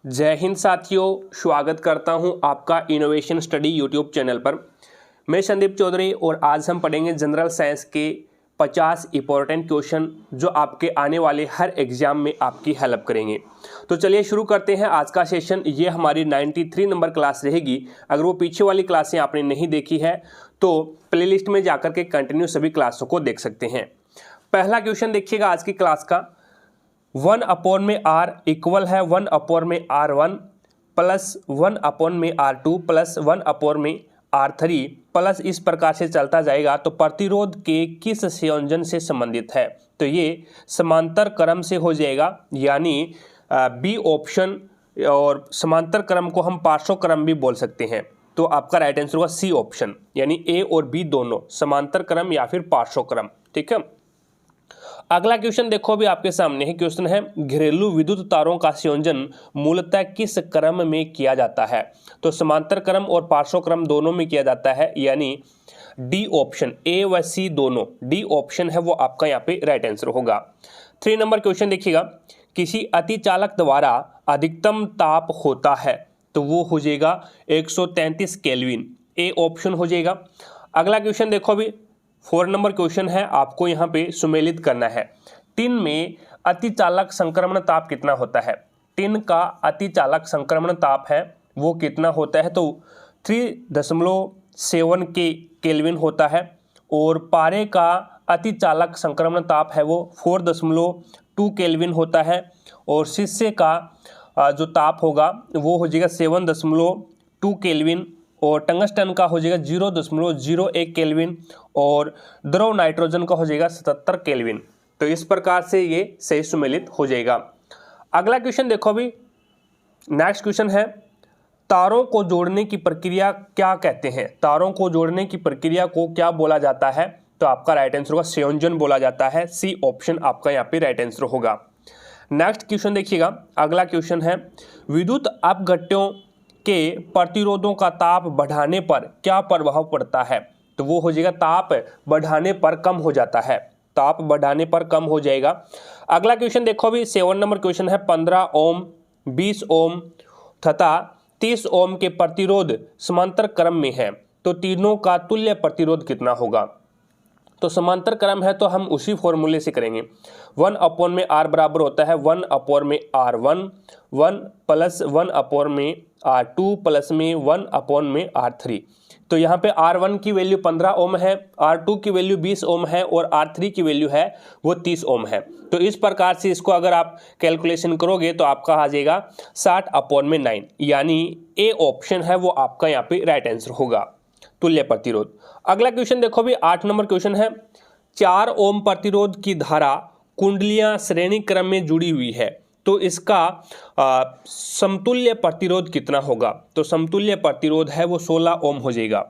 जय हिंद साथियों, स्वागत करता हूं आपका इनोवेशन स्टडी यूट्यूब चैनल पर। मैं संदीप चौधरी और आज हम पढ़ेंगे जनरल साइंस के 50 इंपॉर्टेंट क्वेश्चन जो आपके आने वाले हर एग्जाम में आपकी हेल्प करेंगे। तो चलिए शुरू करते हैं आज का सेशन। ये हमारी 93 नंबर क्लास रहेगी। अगर वो पीछे वाली क्लासें आपने नहीं देखी है तो प्लेलिस्ट में जाकर के कंटिन्यू सभी क्लासों को देख सकते हैं। पहला क्वेश्चन देखिएगा आज की क्लास का। 1/r इक्वल है 1/r1 plus 1/r2 plus 1/r3 plus इस प्रकार से चलता जाएगा तो प्रतिरोध के किस संयोजन से संबंधित है? तो ये समांतर क्रम से हो जाएगा, यानी बी ऑप्शन। और समांतर क्रम को हम पार्श्व क्रम भी बोल सकते हैं। तो आपका राइट आंसर होगा सी ऑप्शन, यानी ए और बी दोनों समांतर क्रम या फिर पार्श्व क्रम। ठीक है। अगला क्वेश्चन देखो भी आपके सामने है। क्वेश्चन है घरेलू विद्युत तारों का संयोजन मूलतः किस क्रम में किया जाता है? तो समांतर क्रम और पार्श्व क्रम दोनों में किया जाता है, यानी डी ऑप्शन। ए व सी दोनों, डी ऑप्शन है वो आपका यहाँ पे राइट आंसर होगा। 3 नंबर क्वेश्चन देखिएगा। किसी अतिचालक द्वारा अधिकतम ताप होता है तो वो हो जाएगा 133 केल्विन, ए ऑप्शन हो जाएगा। अगला क्वेश्चन देखो भी 4 नंबर क्वेश्चन है, आपको यहाँ पे सुमेलित करना है। टिन में अतिचालक संक्रमण ताप कितना होता है? टिन का अतिचालक संक्रमण ताप है वो कितना होता है? तो 3.7 के केल्विन होता है। और पारे का अतिचालक संक्रमण ताप है वो 4.2 केल्विन होता है। और शिष्य का जो ताप होगा वो हो जाएगा 7.2 केल्विन। और टंगस्टन का हो जाएगा 0.01 केल्विन। और द्रव नाइट्रोजन का हो जाएगा 77 केल्विन। तो इस प्रकार से ये सही सुमेलित हो जाएगा। अगला क्वेश्चन देखो अभी, नेक्स्ट क्वेश्चन है तारों को जोड़ने की प्रक्रिया क्या कहते हैं? तारों को जोड़ने की प्रक्रिया को क्या बोला जाता है? तो आपका राइट आंसर होगा संयोजन बोला जाता है, सी ऑप्शन आपका यहाँ पे राइट आंसर होगा। नेक्स्ट क्वेश्चन देखिएगा। अगला क्वेश्चन है विद्युत अपघट्यों के प्रतिरोधों का ताप बढ़ाने पर क्या प्रभाव पड़ता है? तो वो हो जाएगा ताप बढ़ाने पर कम हो जाता है, ताप बढ़ाने पर कम हो जाएगा। अगला क्वेश्चन देखो अभी 7 नंबर क्वेश्चन है 15 ओम, 20 ओम तथा 30 ओम के प्रतिरोध समांतर क्रम में है तो तीनों का तुल्य प्रतिरोध कितना होगा? तो समांतर क्रम है तो हम उसी फॉर्मूले से करेंगे। 1/r बराबर होता है 1/r1, 1 प्लस 1/r2 प्लस में 1/r3। तो यहाँ पे R1 की वैल्यू 15 ओम है, R2 की वैल्यू 20 ओम है और R3 की वैल्यू है वो 30 ओम है। तो इस प्रकार से इसको अगर आप कैलकुलेशन करोगे तो आपका आ जाएगा 60/9, यानी ए ऑप्शन है वो आपका यहाँ पे राइट आंसर होगा, तुल्य प्रतिरोध। अगला क्वेश्चन देखो भी 8 नंबर क्वेश्चन है 4 ओम प्रतिरोध की धारा कुंडलियां श्रेणी क्रम में जुड़ी हुई है तो इसका समतुल्य प्रतिरोध कितना होगा? तो समतुल्य प्रतिरोध है वो 16 ओम हो जाएगा।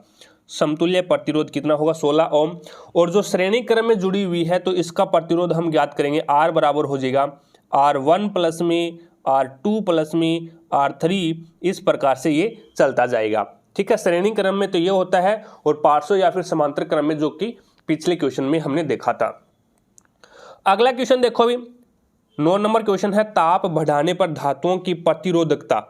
समतुल्य प्रतिरोध कितना होगा? 16 ओम। और जो श्रेणी क्रम में जुड़ी हुई है तो इसका प्रतिरोध हम ज्ञात करेंगे। R बराबर हो जाएगा R1 प्लस में R2 प्लस में R3, इस प्रकार से ये चलता जाएगा। ठीक है। श्रेणी क्रम में तो ये होता है और पार्श्व या फिर समांतर क्रम में, जो कि पिछले क्वेश्चन में हमने देखा था। अगला क्वेश्चन देखो अभी 9 नंबर क्वेश्चन है ताप बढ़ाने पर धातुओं की प्रतिरोधकता,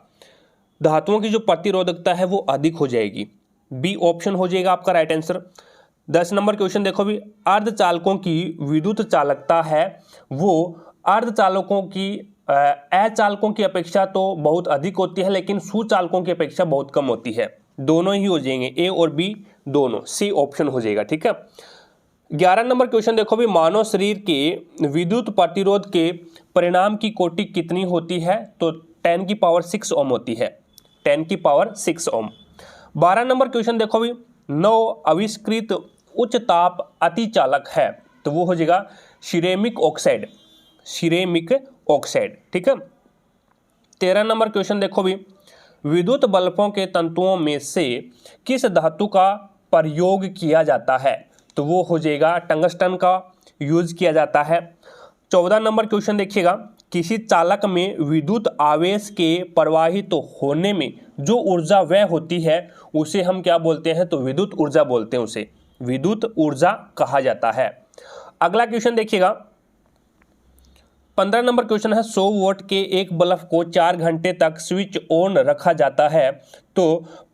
धातुओं की जो प्रतिरोधकता है वो अधिक हो जाएगी, बी ऑप्शन हो जाएगा आपका राइट आंसर। 10 नंबर क्वेश्चन देखो भी अर्धचालकों की विद्युत चालकता है वो अर्धचालकों की अचालकों की अपेक्षा तो बहुत अधिक होती है, लेकिन सुचालकों की अपेक्षा बहुत कम होती है। दोनों ही हो जाएंगे, ए और बी दोनों, सी ऑप्शन हो जाएगा। ठीक है। 11 नंबर क्वेश्चन देखो भी मानव शरीर के विद्युत प्रतिरोध के परिणाम की कोटि कितनी होती है? तो 10⁶ ओम होती है, 10⁶ ओम। 12 नंबर क्वेश्चन देखो भी 9 आविष्कृत उच्च ताप अतिचालक है तो वो हो जाएगा सिरेमिक ऑक्साइड, सिरेमिक ऑक्साइड। ठीक है। 13 नंबर क्वेश्चन देखो भी विद्युत बल्बों के तंतुओं में से किस धातु का प्रयोग किया जाता है? तो वो हो जाएगा टंगस्टन का यूज किया जाता है। 14 नंबर क्वेश्चन देखिएगा किसी चालक में विद्युत आवेश के प्रवाहित तो होने में जो ऊर्जा व्यय होती है उसे हम क्या बोलते हैं? तो विद्युत ऊर्जा बोलते हैं, उसे विद्युत ऊर्जा कहा जाता है। अगला क्वेश्चन देखिएगा 15 नंबर क्वेश्चन है 100 वोल्ट के एक बल्ब को 4 घंटे तक स्विच ऑन रखा जाता है तो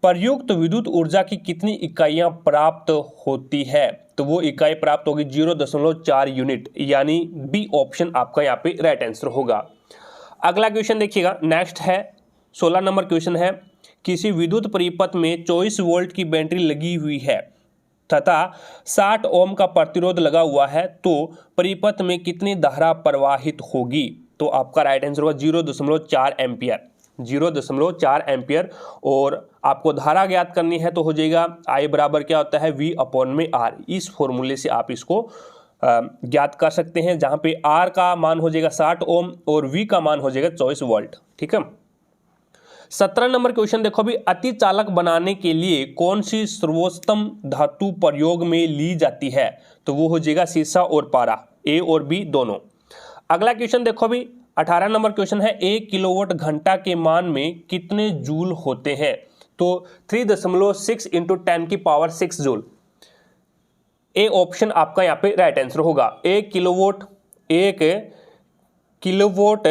प्रयुक्त विद्युत ऊर्जा की कितनी इकाइयां प्राप्त होती है? तो वो इकाई प्राप्त होगी 0.4 यूनिट, यानी बी ऑप्शन आपका यहाँ पे राइट आंसर होगा। अगला क्वेश्चन देखिएगा, नेक्स्ट है 16 नंबर क्वेश्चन है, किसी विद्युत परिपथ में 24 वोल्ट की बैटरी लगी हुई है तथा 60 ओम का प्रतिरोध लगा हुआ है तो परिपथ में कितनी धारा प्रवाहित होगी? तो आपका राइट आंसर होगा 0.4 एम्पियर, 0.4 एम्पियर। और आपको धारा ज्ञात करनी है तो हो जाएगा I बराबर क्या होता है V/R। इस फॉर्मूले से आप इसको ज्ञात कर सकते हैं, जहां पे R का मान हो जाएगा 60 ओम और V का मान हो जाएगा 24 वोल्ट। ठीक है। 17 नंबर क्वेश्चन देखो भी, अति चालक बनाने के लिए कौन सी सर्वोत्तम धातु प्रयोग में ली जाती है? तो वो हो जाएगा सीसा और पारा, ए और बी दोनों। अगला क्वेश्चन देखो भी 18 नंबर क्वेश्चन है, 1 किलोवाट घंटा के मान में कितने जूल होते हैं? तो 3.6 × 10⁻⁶ जूल, ए ऑप्शन आपका यहाँ पे राइट आंसर होगा। 1 किलोवाट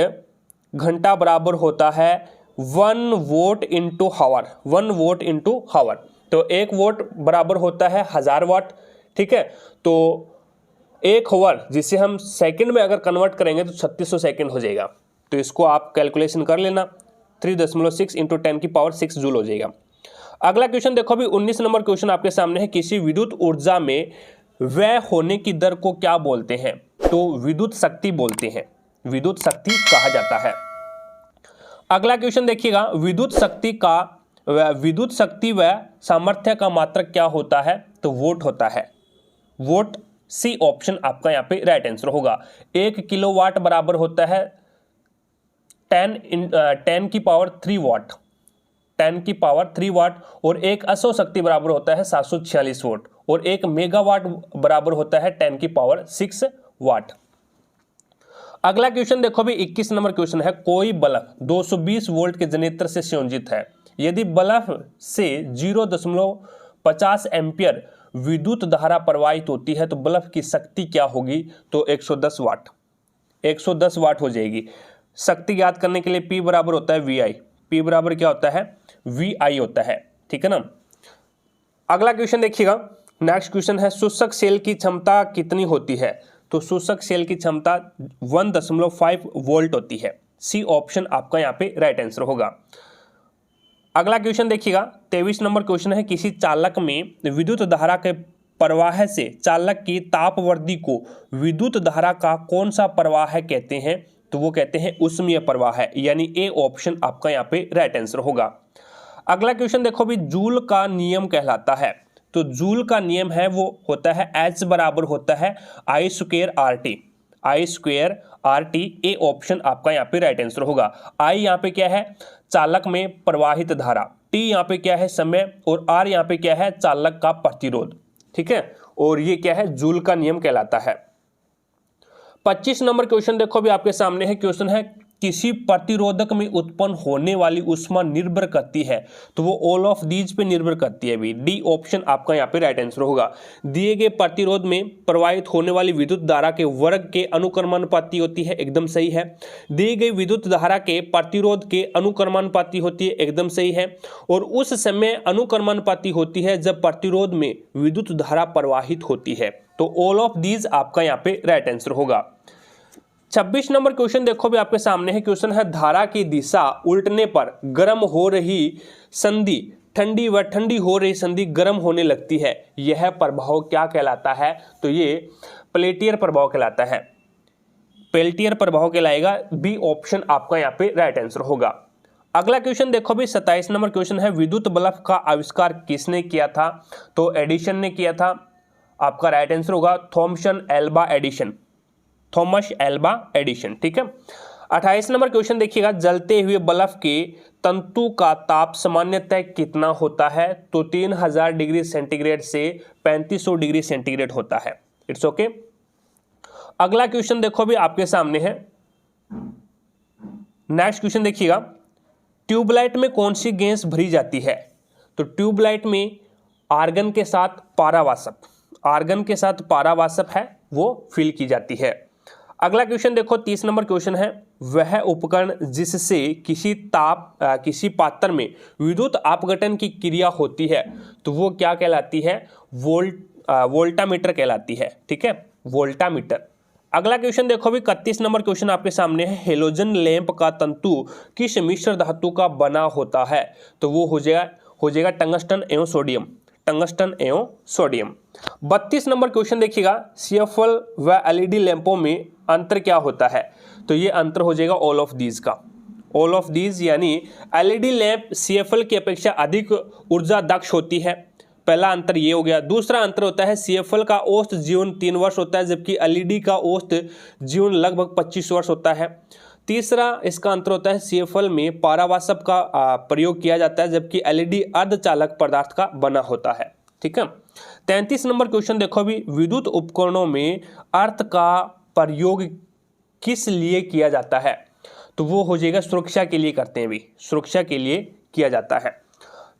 घंटा बराबर होता है 1 वोट इंटू हावर, 1 वोट इंटू हावर। तो 1 वोट बराबर होता है 1000 वाट। ठीक है, तो 1 हावर जिसे हम सेकंड में अगर कन्वर्ट करेंगे तो 3600 सेकंड हो जाएगा। तो इसको आप कैलकुलेशन कर लेना, 3.6 × 10⁻⁶ जूल हो जाएगा। अगला क्वेश्चन देखो भी 19 नंबर क्वेश्चन आपके सामने है, किसी विद्युत ऊर्जा में व्यय होने की दर को क्या बोलते हैं? तो विद्युत शक्ति बोलते हैं, विद्युत शक्ति कहा जाता है। अगला क्वेश्चन देखिएगा, विद्युत शक्ति व सामर्थ्य का मात्रक क्या होता है? तो वोट होता है, वोट, सी ऑप्शन आपका यहाँ पे राइट आंसर होगा। 1 किलोवाट बराबर होता है 10⁻³ वाट, 10⁻³ वाट। और 1 अश्व शक्ति बराबर होता है 746 वोट और 1 मेगावाट बराबर होता है 10⁻6 वाट। अगला क्वेश्चन देखो भी 21 नंबर क्वेश्चन है, कोई बल्ब 220 वोल्ट के जनरेटर से संयोजित है, यदि बल्ब से 0.50 एम्पियर विद्युत धारा प्रवाहित होती है तो बल्ब की शक्ति क्या होगी? तो 110 वाट, 110 वाट हो जाएगी। शक्ति ज्ञात करने के लिए P बराबर होता है VI, P बराबर क्या होता है VI होता है। ठीक है ना। अगला क्वेश्चन देखिएगा, नेक्स्ट क्वेश्चन है, शोषक सेल की क्षमता कितनी होती है? तो शोषक सेल की क्षमता 1.5 वोल्ट होती है, सी ऑप्शन आपका यहाँ पे राइट आंसर होगा। अगला क्वेश्चन देखिएगा 23 नंबर क्वेश्चन है, किसी चालक में विद्युत धारा के प्रवाह से चालक की तापवर्धी को विद्युत धारा का कौन सा प्रवाह कहते हैं? तो वो कहते हैं ऊष्मीय प्रवाह, यानी ए ऑप्शन आपका यहाँ पे राइट आंसर होगा। अगला क्वेश्चन देखो भी, जूल का नियम कहलाता है, तो जूल का नियम है वो होता है H बराबर होता है I²RT, I²RT, ए ऑप्शन आपका यहाँ पे राइट आंसर होगा। I यहाँ पे क्या है चालक में प्रवाहित धारा, T यहाँ पे क्या है समय और R यहाँ पे क्या है चालक का प्रतिरोध। ठीक है, और ये क्या है जूल का नियम कहलाता है। 25 नंबर क्वेश्चन देखो भी आपके सामने है, क्वेश्चन है किसी प्रतिरोधक में उत्पन्न होने वाली ऊष्मा निर्भर करती है, तो वो ऑल ऑफ दीज पे निर्भर करती है भी, डी ऑप्शन आपका यहाँ पे राइट आंसर होगा। दिए गए प्रतिरोध में प्रवाहित होने वाली विद्युत धारा के वर्ग के अनुक्रमानुपाती होती है, एकदम सही है। दी गई विद्युत धारा के प्रतिरोध के अनुक्रमानुपाती होती है, एकदम सही है। और उस समय अनुक्रमानुपाती होती है जब प्रतिरोध में विद्युत धारा प्रवाहित होती है, तो ऑल ऑफ दीज आपका यहाँ पे राइट आंसर होगा। 26 नंबर क्वेश्चन देखो भी आपके सामने है, क्वेश्चन है धारा की दिशा उल्टने पर गर्म हो रही संधि ठंडी व ठंडी हो रही संधि गर्म होने लगती है, यह प्रभाव क्या कहलाता है? तो ये पेल्टियर प्रभाव कहलाता है, पेल्टियर प्रभाव कहलाएगा, बी ऑप्शन आपका यहाँ पे राइट आंसर होगा। अगला क्वेश्चन देखो भी 27 नंबर क्वेश्चन है, विद्युत बल्ब का आविष्कार किसने किया था? तो एडिशन ने किया था, आपका राइट आंसर होगा थॉमस एल्वा एडिशन। ठीक है। 28 नंबर क्वेश्चन देखिएगा, जलते हुए बल्ब के तंतु का ताप सामान्यतः कितना होता है? तो 3000 डिग्री सेंटीग्रेड से 3500 डिग्री सेंटीग्रेड होता है। It's okay. अगला क्वेश्चन देखो भी आपके सामने है, नेक्स्ट क्वेश्चन देखिएगा, ट्यूबलाइट में कौन सी गैस भरी जाती है? तो ट्यूबलाइट में आर्गन के साथ पारावाष्प, आर्गन के साथ पारावाष्प है वो फिल की जाती है। अगला क्वेश्चन देखो 30 नंबर क्वेश्चन है, वह उपकरण जिससे किसी पात्र में विद्युत अपघटन की क्रिया होती है तो वो क्या कहलाती है? वोल्टामीटर कहलाती है। ठीक है, वोल्टामीटर। अगला क्वेश्चन देखो भी 31 नंबर क्वेश्चन आपके सामने है, हेलोजन लैंप का तंतु किस मिश्र धातु का बना होता है? तो वो हो जाएगा टंगस्टन एवं सोडियम, टंगस्टन एवं सोडियम। 32 नंबर क्वेश्चन देखिएगा, सीएफएल व एलईडी लैंपों में अंतर क्या होता है? तो ये अंतर हो जाएगा ऑल ऑफ दीज का, ऑल ऑफ दीज, यानी एलईडी लैंप सीएफएल की अपेक्षा अधिक ऊर्जा दक्ष होती है। पहला अंतर ये हो गया। दूसरा अंतर होता है सीएफएल का औसत जीवन 3 वर्ष होता है, जबकि एलईडी का औसत जीवन लगभग 25 वर्ष होता है। तीसरा इसका अंतर होता है सीएफएल में पारावासप का प्रयोग किया जाता है, जबकि एलईडी अर्धचालक पदार्थ का बना होता है। ठीक है। 33 नंबर क्वेश्चन देखो अभी, विद्युत उपकरणों में अर्थ का प्रयोग किस लिए किया जाता है? तो वो हो जाएगा सुरक्षा के लिए करते हैं भी, सुरक्षा के लिए किया जाता है।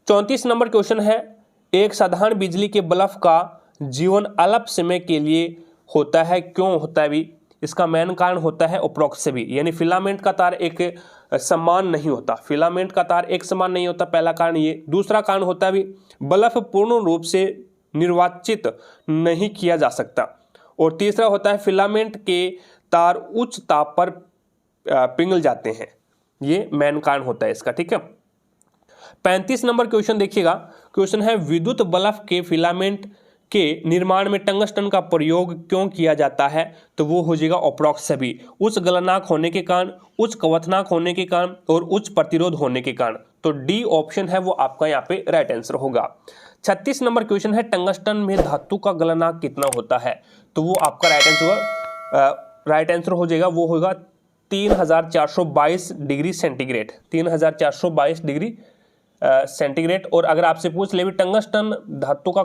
34 नंबर क्वेश्चन है, एक साधारण बिजली के बल्ब का जीवन अल्प समय के लिए होता है, क्यों होता है भी? इसका मेन कारण होता है उपरोक्त से भी, यानी फिलामेंट का तार एक समान नहीं होता, फिलामेंट का तार एक समान नहीं होता, पहला कारण ये। दूसरा कारण होता है भी बल्ब पूर्ण रूप से निर्वाचित नहीं किया जा सकता। और तीसरा होता है फिलामेंट के तार उच्च ताप पर पिघल जाते हैं, ये मेन कारण होता है इसका। ठीक है। 35 नंबर क्वेश्चन देखिएगा, क्वेश्चन है विद्युत बल्ब के फिलामेंट के निर्माण में टंगस्टन का प्रयोग क्यों किया जाता है? तो वो हो जाएगा अप्रोक्स सभी, उच्च गलनांक होने के कारण, उच्च क्वथनांक होने के कारण और उच्च प्रतिरोध होने के कारण। तो डी ऑप्शन है वो आपका यहाँ पे राइट आंसर होगा। 36 नंबर क्वेश्चन है, टंगस्टन में धातु का गलनांक कितना होता है? तो वो आपका राइट आंसर हो जाएगा, वो होगा 3422 डिग्री सेंटीग्रेड, 3422 डिग्री सेंटीग्रेड। और अगर आपसे पूछ ले भी टंगस्टन धातु का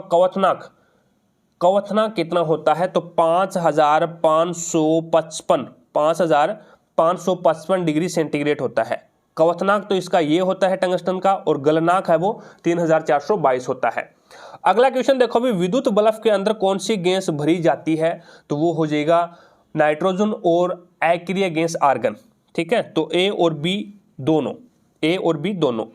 क्वथनांक कितना होता है? तो 5555 डिग्री सेंटीग्रेड होता है। क्वथनांक तो इसका ये होता है टंगस्टन का, और गलनांक है वो 3422 होता है। अगला क्वेश्चन देखो भी, विद्युत बल्ब के अंदर कौन सी गैस भरी जाती है? तो वो हो जाएगा नाइट्रोजन और अक्रिय गैस आर्गन। ठीक है, तो ए और बी दोनों, ए और बी दोनों।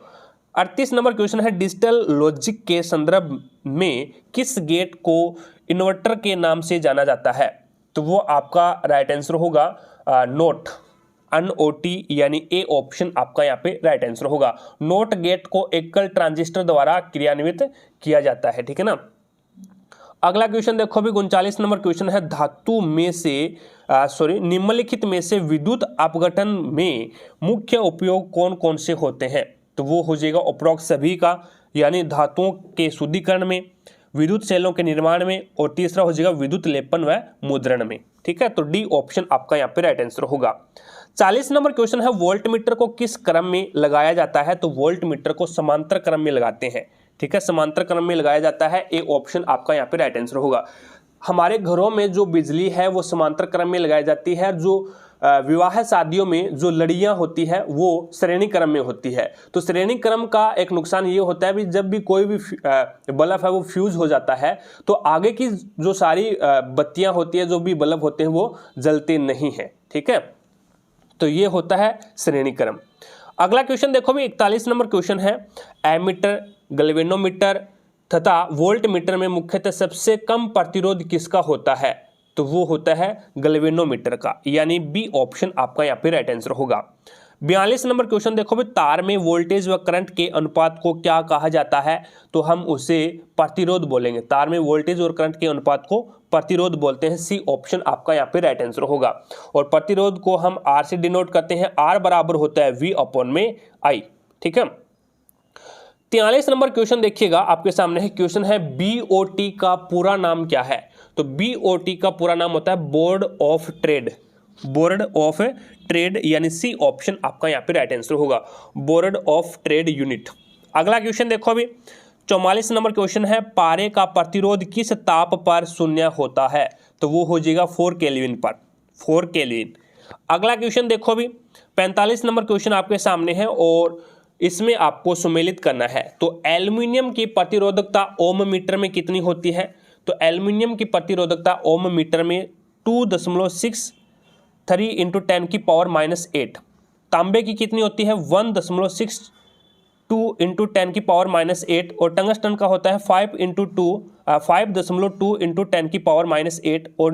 38 नंबर क्वेश्चन है, डिजिटल लॉजिक के संदर्भ में किस गेट को इन्वर्टर के नाम से जाना जाता है? तो वो आपका राइट आंसर होगा नोट, NOT, यानी ए ऑप्शन आपका यहाँ पे राइट आंसर होगा। नोट गेट को एकल ट्रांजिस्टर द्वारा क्रियान्वित किया जाता है। ठीक है ना। अगला क्वेश्चन देखो भी 39 नंबर क्वेश्चन है, धातु में से निम्नलिखित में से विद्युत अपघटन में मुख्य उपयोग कौन कौन से होते हैं? तो वो हो जाएगा उपरोक्त सभी का, यानी धातुओं के शुद्धिकरण में, विद्युत सेलों के निर्माण में, और तीसरा हो जाएगा विद्युत लेपन व मुद्रण में। ठीक है, तो डी ऑप्शन आपका यहाँ पे राइट आंसर होगा। 40 नंबर क्वेश्चन है, वोल्ट मीटर को किस क्रम में लगाया जाता है? तो वोल्ट मीटर को समांतर क्रम में लगाते हैं। ठीक है, समांतर क्रम में लगाया जाता है, ए ऑप्शन आपका यहाँ पे राइट आंसर होगा। हमारे घरों में जो बिजली है वो समांतर क्रम में लगाई जाती है, जो विवाह शादियों में जो लड़ियां होती है वो श्रेणी क्रम में होती है। तो श्रेणी क्रम का एक नुकसान ये होता है भी जब भी कोई भी बल्ब है वो फ्यूज हो जाता है तो आगे की जो सारी बत्तियां होती है, जो भी बल्ब होते हैं वो जलते नहीं है। ठीक है, तो ये होता है श्रेणी क्रम। अगला क्वेश्चन देखो भी 41 नंबर क्वेश्चन है, एमीटर, गैल्वेनोमीटर तथा वोल्ट मीटर में मुख्यतः सबसे कम प्रतिरोध किसका होता है? तो वो होता है गैल्वेनोमीटर का, यानी बी ऑप्शन आपका यहाँ पे राइट आंसर होगा। 42 नंबर क्वेश्चन देखो भी, तार में वोल्टेज व करंट के अनुपात को क्या कहा जाता है? तो हम उसे प्रतिरोध बोलेंगे। तार में वोल्टेज और करंट के अनुपात को प्रतिरोध बोलते हैं, सी ऑप्शन आपका यहाँ पे राइट आंसर होगा। और प्रतिरोध को हम आर से डिनोट करते हैं, आर बराबर होता है V अपॉन में I। ठीक है। 43 नंबर क्वेश्चन देखिएगा आपके सामने है, क्वेश्चन है BOT का पूरा नाम क्या है? तो BOT का पूरा नाम होता है board of trade, board of trade, यानी सी ऑप्शन आपका यहाँ पे राइट आंसर होगा, बोर्ड ऑफ ट्रेड यूनिट। अगला क्वेश्चन देखो अभी 44 नंबर क्वेश्चन है, पारे का प्रतिरोध किस ताप पर शून्य होता है? तो वो हो जाएगा 4 केल्विन पर, 4 केल्विन। अगला क्वेश्चन देखो अभी 45 नंबर क्वेश्चन आपके सामने है और इसमें आपको सुमेलित करना है। तो एल्युमिनियम की प्रतिरोधकता ओम मीटर में कितनी होती है? तो एल्युमिनियम की प्रतिरोधकता ओम मीटर में 2.6 3 इंटू 10 की पावर -8। तांबे की कितनी होती है 1.62 इंटू 10 की पावर -8 और टंगस्टन का होता है 5.2 इंटू 10 की पावर -8 और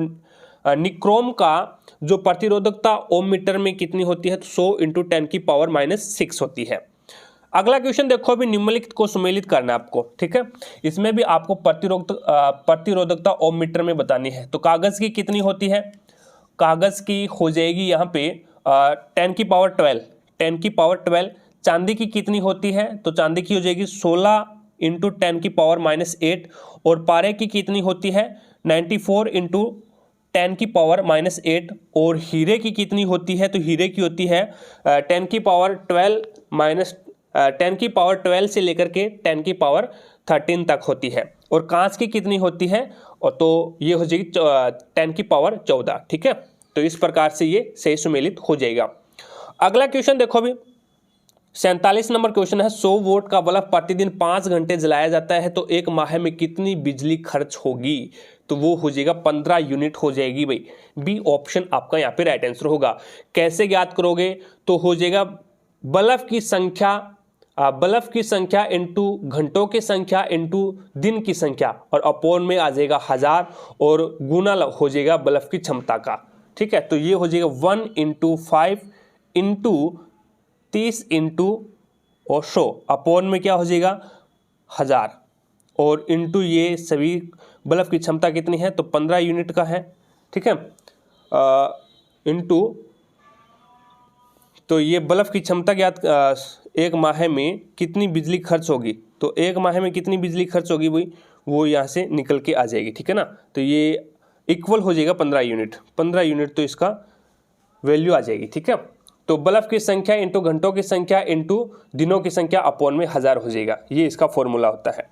निक्रोम का जो प्रतिरोधकता ओम मीटर में कितनी होती है तो 100 इंटू 10 की पावर -6 होती है। अगला क्वेश्चन देखो, अभी निम्नलिखित को सुमेलित करना है आपको, ठीक है। इसमें भी आपको प्रतिरोधकता ओम मीटर में बतानी है। तो कागज की कितनी होती है, कागज की हो जाएगी यहाँ पे 10 की पावर 12। चांदी की कितनी होती है तो चांदी की हो जाएगी 16 इंटू 10 की पावर -8 और पारे की कितनी होती है 94 इंटू 10 की पावर -8 और हीरे की कितनी होती है तो हीरे की होती है 10 की पावर 12 से लेकर के 10 की पावर 13 तक होती है। और कांच की कितनी होती है और तो ये हो जाएगी 10 की पावर 14, ठीक है। तो इस प्रकार से ये सही सुमेलित हो जाएगा। अगला क्वेश्चन देखो, अभी 47 नंबर क्वेश्चन है 100 वोल्ट का बल्ब प्रतिदिन 5 घंटे जलाया जाता है तो एक माह में कितनी बिजली खर्च होगी तो वो हो जाएगा 15 यूनिट हो जाएगी भाई। बी ऑप्शन आपका यहाँ पे राइट आंसर होगा। कैसे ज्ञात करोगे तो हो जाएगा बल्ब की संख्या इंटू घंटों की संख्या इंटू दिन की संख्या और अपॉन में आ जाएगा 1000 और गुना हो जाएगा बल्ब की क्षमता का, ठीक है। तो ये हो जाएगा 1 इंटू 5 इंटू 30 इंटू और 100 अपॉन में क्या हो जाएगा 1000 और इंटू ये सभी बल्ब की क्षमता कितनी है तो 15 यूनिट का है, ठीक है। इंटू तो ये बल्ब की क्षमता ज्ञात एक माह में कितनी बिजली खर्च होगी तो एक माह में कितनी बिजली खर्च होगी भाई वो यहाँ से निकल के आ जाएगी, ठीक है ना। तो ये इक्वल हो जाएगा 15 यूनिट तो इसका वैल्यू आ जाएगी, ठीक है। तो बल्ब की संख्या इंटू घंटों की संख्या इंटू दिनों की संख्या अपॉन में 1000 हो जाएगा, ये इसका फॉर्मूला होता है।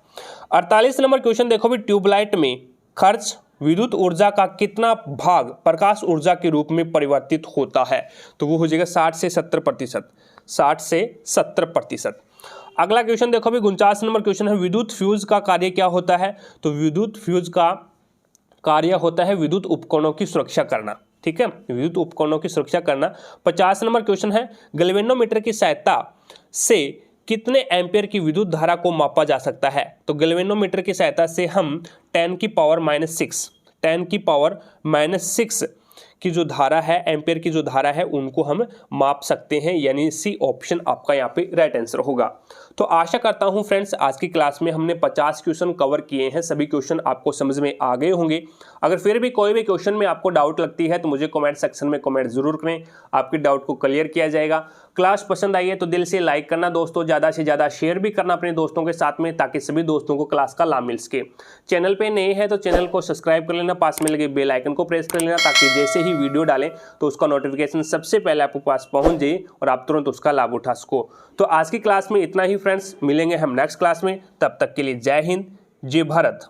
48 नंबर क्वेश्चन देखो भी, ट्यूबलाइट में खर्च विद्युत ऊर्जा का कितना भाग प्रकाश ऊर्जा के रूप में परिवर्तित होता है तो वो हो जाएगा 60 से 70%। अगला क्वेश्चन देखो भी 49 नंबर क्वेश्चन है विद्युत फ्यूज का कार्य क्या होता है तो विद्युत फ्यूज का कार्य होता है विद्युत उपकरणों की सुरक्षा करना, ठीक है, विद्युत उपकरणों की सुरक्षा करना। 50 नंबर क्वेश्चन है गैल्वेनोमीटर की सहायता से कितने एम्पियर की विद्युत धारा को मापा जा सकता है तो गैल्वेनोमीटर की सहायता से हम 10 की पावर -6 की जो धारा है एम्पियर की जो धारा है उनको हम माप सकते हैं, यानी सी ऑप्शन आपका यहाँ पे राइट आंसर होगा। तो आशा करता हूँ फ्रेंड्स आज की क्लास में हमने 50 क्वेश्चन कवर किए हैं, सभी क्वेश्चन आपको समझ में आ गए होंगे। अगर फिर भी कोई भी क्वेश्चन में आपको डाउट लगती है तो मुझे कमेंट सेक्शन में कमेंट जरूर करें, आपके डाउट को क्लियर किया जाएगा। क्लास पसंद आई है तो दिल से लाइक करना दोस्तों, ज़्यादा से ज़्यादा शेयर भी करना अपने दोस्तों के साथ में ताकि सभी दोस्तों को क्लास का लाभ मिल सके। चैनल पे नए हैं तो चैनल को सब्सक्राइब कर लेना, पास में लगे बेल आइकन को प्रेस कर लेना ताकि जैसे ही वीडियो डालें तो उसका नोटिफिकेशन सबसे पहले आपके पास पहुंच जाए और आप तुरंत उसका लाभ उठा सको। तो आज की क्लास में इतना ही फ्रेंड्स, मिलेंगे हम नेक्स्ट क्लास में, तब तक के लिए जय हिंद जय भारत।